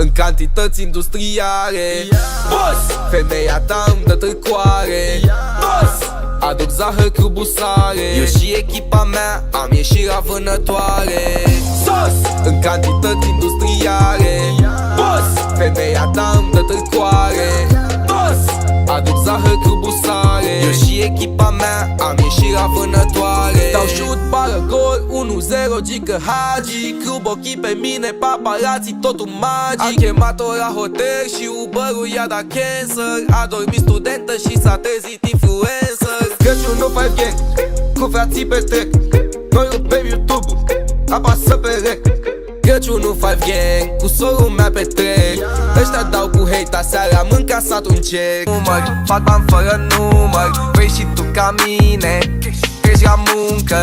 în cantități industriale. Boss, femeia ta îmi dă târcoare. Boss, aduc zahăr cu busare. Eu și echipa mea am ieșit la vânătoare. Sos, în cantități industriale. Boss, femeia ta îmi dă târcoare. Boss, aduc zahăr cu busare. Eu și echipa mea am ieșit la vânătoare. Dau șut, bară, gol, 1-0, Gică Hagi. Club ochii pe mine, paparazzi, totul magic. Am chemat-o la hotel și Uber-ul i-a dat cancer. A dormit studentă și s-a trezit influencer. Crăciunul 5 gang, cu frații petrec. Noi rupem YouTube-ul, apasă pe rec. Crăciunul 5 gang, cu sorul mea petrec. Ăștia dau cu hate, aseară am încasat un check. Număr, fac bani fără număr. Vrei și tu ca mine, crești la muncă.